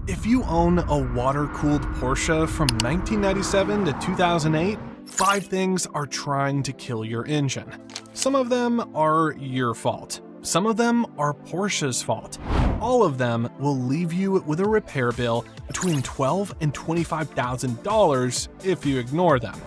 If you own a water-cooled Porsche from 1997 to 2008, 5 things are trying to kill your engine. Some of them are your fault. Some of them are Porsche's fault. All of them will leave you with a repair bill between $12,000 and $25,000 if you ignore them.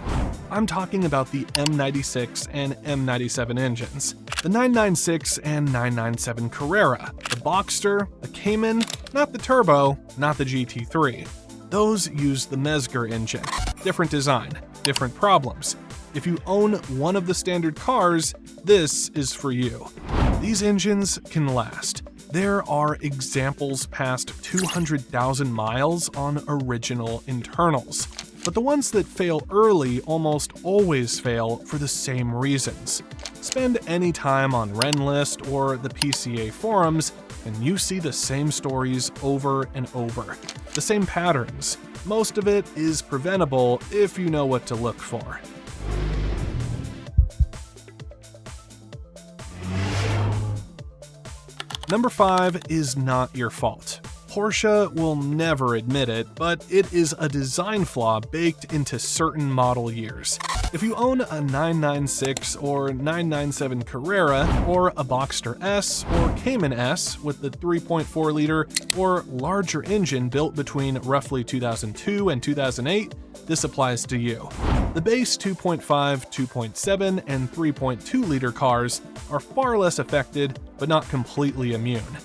I'm talking about the M96 and M97 engines, the 996 and 997 Carrera, the Boxster, the Cayman, not the Turbo, not the GT3. Those use the Mezger engine. Different design, different problems. If you own one of the standard cars, this is for you. These engines can last. There are examples past 200,000 miles on original internals. But the ones that fail early almost always fail for the same reasons. Spend any time on Renlist or the PCA forums, and you see the same stories over and over. The same patterns. Most of it is preventable if you know what to look for. Number 5 is not your fault. Porsche will never admit it, but it is a design flaw baked into certain model years. If you own a 996 or 997 Carrera, or a Boxster S or Cayman S with the 3.4-liter or larger engine built between roughly 2002 and 2008, this applies to you. The base 2.5, 2.7, and 3.2-liter cars are far less affected, but not completely immune.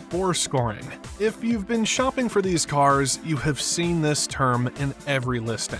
Bore scoring. If you've been shopping for these cars, you have seen this term in every listing.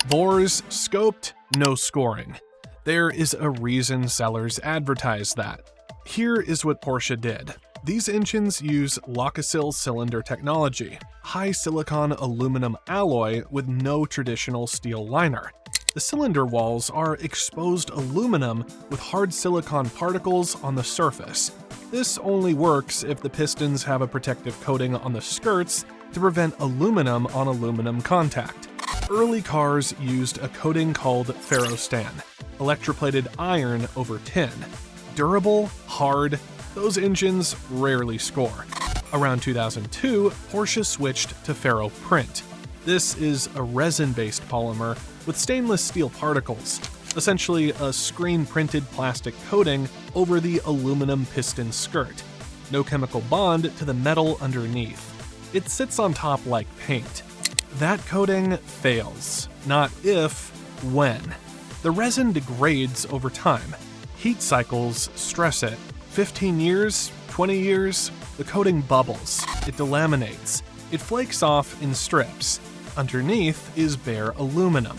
Bores scoped, no scoring. There is a reason sellers advertise that. Here is what Porsche did. These engines use Locasil cylinder technology, high silicon aluminum alloy with no traditional steel liner. The cylinder walls are exposed aluminum with hard silicon particles on the surface. This only works if the pistons have a protective coating on the skirts to prevent aluminum on aluminum contact. Early cars used a coating called ferrostan, electroplated iron over tin. Durable, hard, those engines rarely score. Around 2002, Porsche switched to ferroprint. This is a resin-based polymer with stainless steel particles, essentially a screen-printed plastic coating over the aluminum piston skirt. No chemical bond to the metal underneath. It sits on top like paint. That coating fails, not if, when. The resin degrades over time. Heat cycles stress it. 15 years, 20 years, the coating bubbles. It delaminates. It flakes off in strips. Underneath is bare aluminum.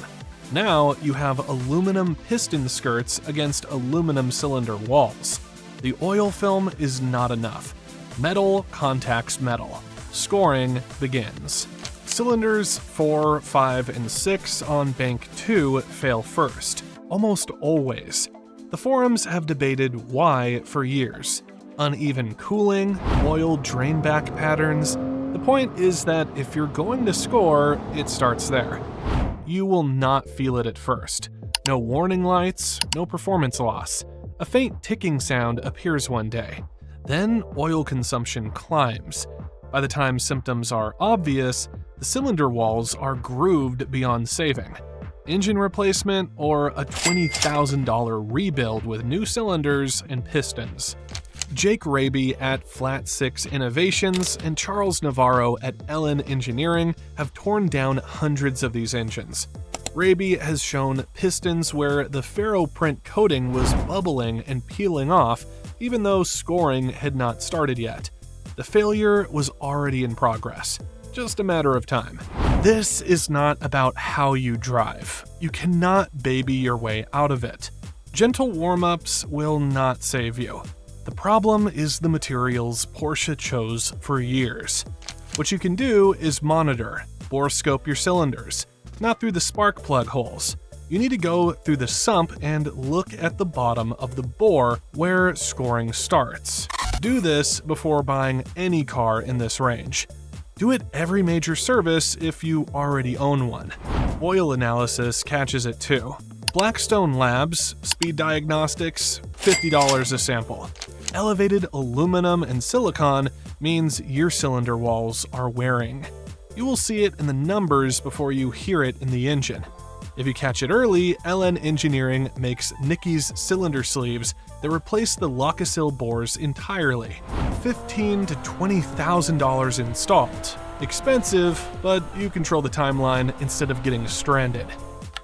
Now you have aluminum piston skirts against aluminum cylinder walls. The oil film is not enough. Metal contacts metal. Scoring begins. Cylinders 4, 5, and 6 on bank 2 fail first, almost always. The forums have debated why for years. Uneven cooling, oil drainback patterns. The point is that if you're going to score, it starts there. You will not feel it at first. No warning lights, no performance loss. A faint ticking sound appears one day. Then oil consumption climbs. By the time symptoms are obvious, the cylinder walls are grooved beyond saving. Engine replacement or a $20,000 rebuild with new cylinders and pistons. Jake Raby at Flat 6 Innovations and Charles Navarro at Ellen Engineering have torn down hundreds of these engines. Raby has shown pistons where the ferroprint coating was bubbling and peeling off, even though scoring had not started yet. The failure was already in progress, just a matter of time. This is not about how you drive. You cannot baby your way out of it. Gentle warm-ups will not save you. The problem is the materials Porsche chose for years. What you can do is monitor, bore scope your cylinders, not through the spark plug holes. You need to go through the sump and look at the bottom of the bore where scoring starts. Do this before buying any car in this range. Do it every major service if you already own one. Oil analysis catches it too. Blackstone Labs, speed diagnostics, $50 a sample. Elevated aluminum and silicon means your cylinder walls are wearing. You will see it in the numbers before you hear it in the engine. If you catch it early, LN Engineering makes Nicky's cylinder sleeves that replace the Locasil bores entirely. $15,000 to $20,000 installed. Expensive, but you control the timeline instead of getting stranded.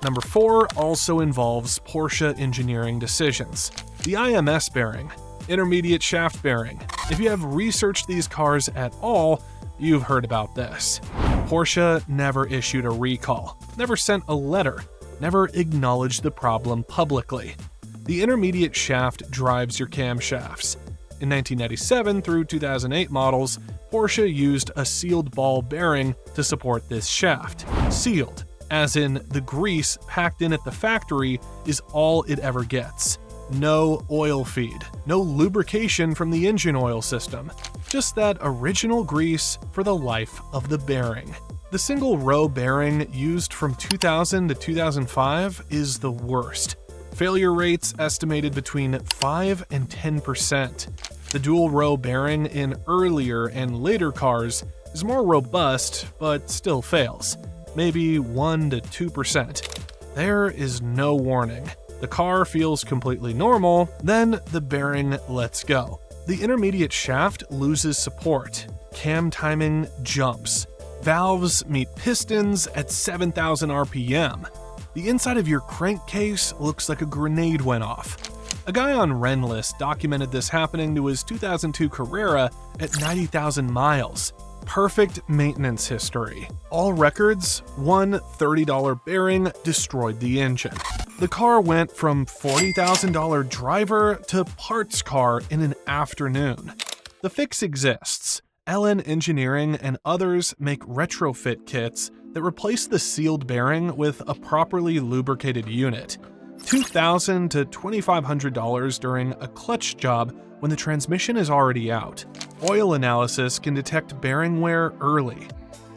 Number 4 also involves Porsche engineering decisions. The IMS bearing, intermediate shaft bearing. If you have researched these cars at all, you've heard about this. Porsche never issued a recall, never sent a letter, never acknowledged the problem publicly. The intermediate shaft drives your camshafts. In 1997 through 2008 models, Porsche used a sealed ball bearing to support this shaft. Sealed, as in the grease packed in at the factory is all it ever gets. No oil feed, no lubrication from the engine oil system, just that original grease for the life of the bearing. The single row bearing used from 2000 to 2005 is the worst. Failure rates estimated between 5 and 10%. The dual row bearing in earlier and later cars is more robust, but still fails, maybe 1 to 2%. There is no warning. The car feels completely normal, then the bearing lets go. The intermediate shaft loses support. Cam timing jumps. Valves meet pistons at 7,000 RPM. The inside of your crankcase looks like a grenade went off. A guy on Renless documented this happening to his 2002 Carrera at 90,000 miles. Perfect maintenance history. All records, one $30 bearing destroyed the engine. The car went from $40,000 driver to parts car in an afternoon. The fix exists. LN Engineering and others make retrofit kits that replace the sealed bearing with a properly lubricated unit. $2,000 to $2,500 during a clutch job when the transmission is already out. Oil analysis can detect bearing wear early.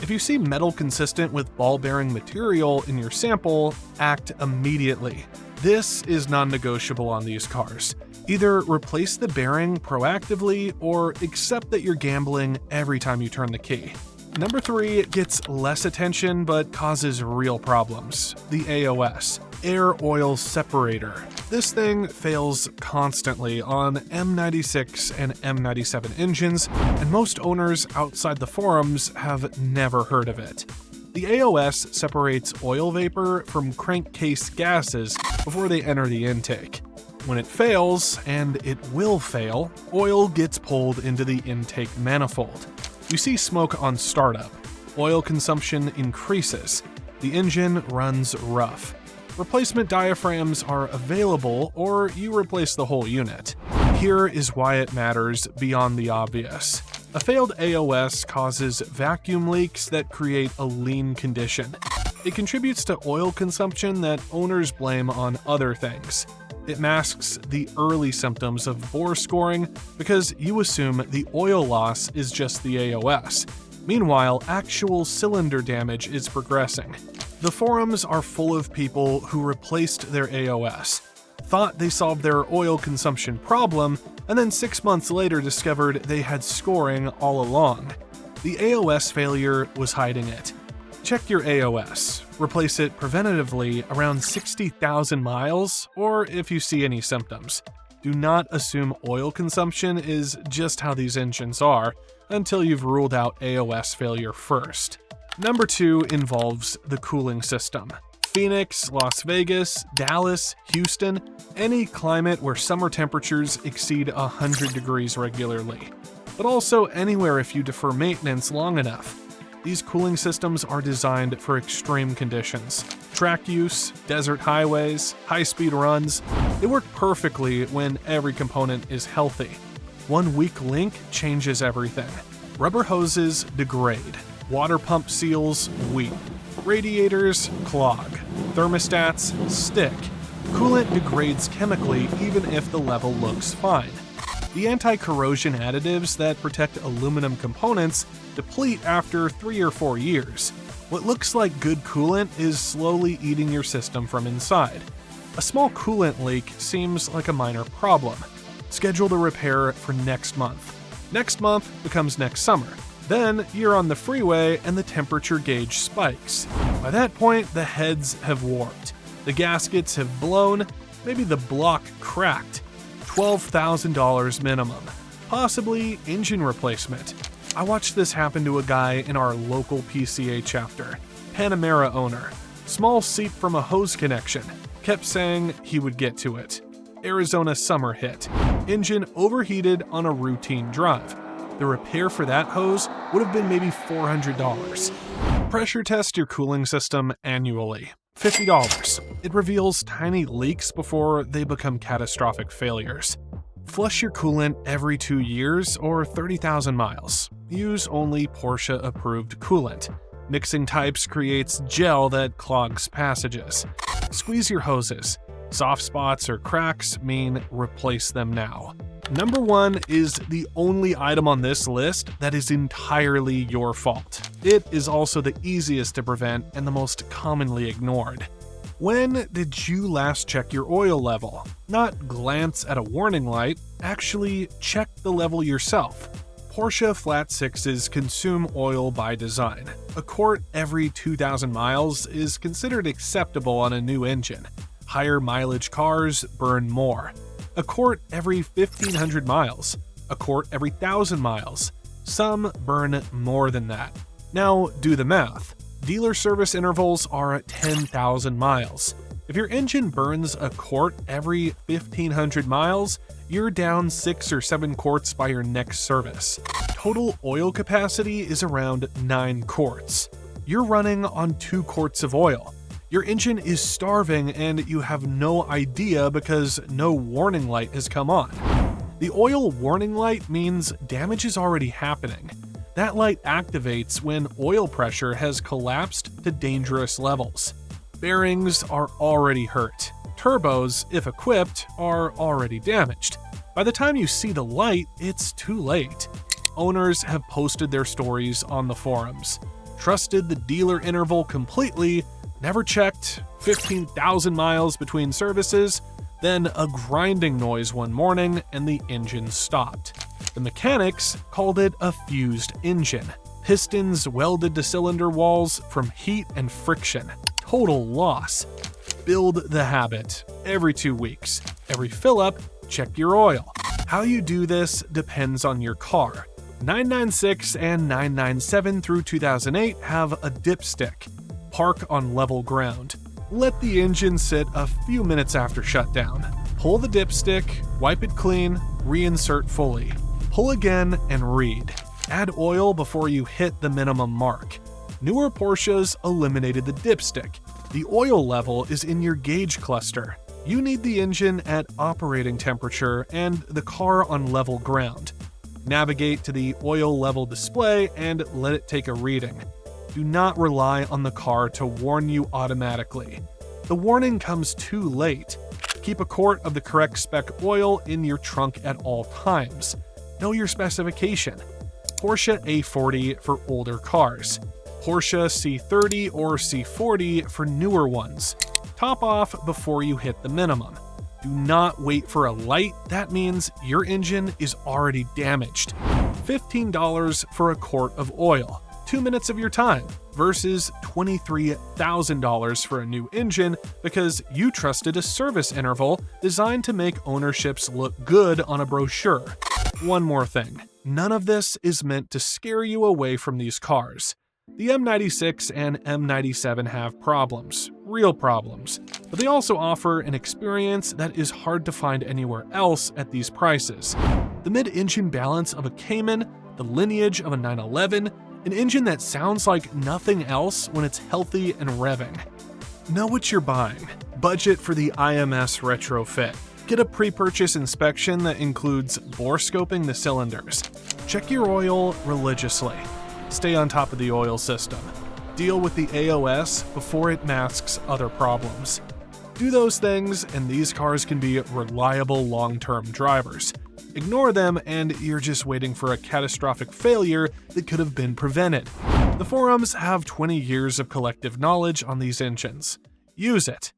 If you see metal consistent with ball bearing material in your sample, act immediately. This is non-negotiable on these cars. Either replace the bearing proactively or accept that you're gambling every time you turn the key. Number 3 gets less attention but causes real problems. The AOS, Air Oil Separator. This thing fails constantly on M96 and M97 engines, and most owners outside the forums have never heard of it. The AOS separates oil vapor from crankcase gases before they enter the intake. When it fails, and it will fail, oil gets pulled into the intake manifold. You see smoke on startup. Oil consumption increases. The engine runs rough. Replacement diaphragms are available, or you replace the whole unit. Here is why it matters beyond the obvious. A failed AOS causes vacuum leaks that create a lean condition. It contributes to oil consumption that owners blame on other things. It masks the early symptoms of bore scoring because you assume the oil loss is just the AOS. Meanwhile, actual cylinder damage is progressing. The forums are full of people who replaced their AOS, thought they solved their oil consumption problem, and then 6 months later discovered they had scoring all along. The AOS failure was hiding it. Check your AOS. Replace it preventatively around 60,000 miles, or if you see any symptoms. Do not assume oil consumption is just how these engines are until you've ruled out AOS failure first. Number 2 involves the cooling system. Phoenix, Las Vegas, Dallas, Houston, any climate where summer temperatures exceed 100 degrees regularly. But also anywhere if you defer maintenance long enough. These cooling systems are designed for extreme conditions. Track use, desert highways, high-speed runs. They work perfectly when every component is healthy. One weak link changes everything. Rubber hoses degrade. Water pump seals weep. Radiators clog. Thermostats stick. Coolant degrades chemically even if the level looks fine. The anti-corrosion additives that protect aluminum components deplete after 3 or 4 years. What looks like good coolant is slowly eating your system from inside. A small coolant leak seems like a minor problem. Schedule the repair for next month. Next month becomes next summer. Then you're on the freeway and the temperature gauge spikes. By that point, the heads have warped. The gaskets have blown, maybe the block cracked. $12,000 minimum. Possibly engine replacement. I watched this happen to a guy in our local PCA chapter. Panamera owner. Small seep from a hose connection. Kept saying he would get to it. Arizona summer hit. Engine overheated on a routine drive. The repair for that hose would have been maybe $400. Pressure test your cooling system annually. $50. It reveals tiny leaks before they become catastrophic failures. Flush your coolant every 2 years or 30,000 miles. Use only Porsche-approved coolant. Mixing types creates gel that clogs passages. Squeeze your hoses. Soft spots or cracks mean replace them now. Number 1 is the only item on this list that is entirely your fault. It is also the easiest to prevent and the most commonly ignored. When did you last check your oil level? Not glance at a warning light, actually check the level yourself. Porsche Flat Sixes consume oil by design. A quart every 2,000 miles is considered acceptable on a new engine. Higher mileage cars burn more. A quart every 1,500 miles. A quart every 1,000 miles. Some burn more than that. Now do the math. Dealer service intervals are at 10,000 miles. If your engine burns a quart every 1,500 miles, you're down 6 or 7 quarts by your next service. Total oil capacity is around 9 quarts. You're running on 2 quarts of oil. Your engine is starving and you have no idea because no warning light has come on. The oil warning light means damage is already happening. That light activates when oil pressure has collapsed to dangerous levels. Bearings are already hurt. Turbos, if equipped, are already damaged. By the time you see the light, it's too late. Owners have posted their stories on the forums. Trusted the dealer interval completely, never checked, 15,000 miles between services, then a grinding noise one morning and the engine stopped. The mechanics called it a fused engine. Pistons welded to cylinder walls from heat and friction. Total loss. Build the habit. Every 2 weeks. Every fill-up, check your oil. How you do this depends on your car. 996 and 997 through 2008 have a dipstick. Park on level ground. Let the engine sit a few minutes after shutdown. Pull the dipstick, wipe it clean, reinsert fully. Pull again and read. Add oil before you hit the minimum mark. Newer Porsches eliminated the dipstick. The oil level is in your gauge cluster. You need the engine at operating temperature and the car on level ground. Navigate to the oil level display and let it take a reading. Do not rely on the car to warn you automatically. The warning comes too late. Keep a quart of the correct spec oil in your trunk at all times. Know your specification. Porsche A40 for older cars. Porsche C30 or C40 for newer ones. Top off before you hit the minimum. Do not wait for a light, that means your engine is already damaged. $15 for a quart of oil. 2 minutes of your time versus $23,000 for a new engine because you trusted a service interval designed to make ownerships look good on a brochure. One more thing, none of this is meant to scare you away from these cars. The M96 and M97 have problems, real problems, but they also offer an experience that is hard to find anywhere else at these prices. The mid-engine balance of a Cayman, the lineage of a 911, an engine that sounds like nothing else when it's healthy and revving. Know what you're buying. Budget for the IMS retrofit. Get a pre-purchase inspection that includes bore scoping the cylinders. Check your oil religiously. Stay on top of the oil system. Deal with the AOS before it masks other problems. Do those things and these cars can be reliable long-term drivers. Ignore them and you're just waiting for a catastrophic failure that could have been prevented. The forums have 20 years of collective knowledge on these engines. Use it.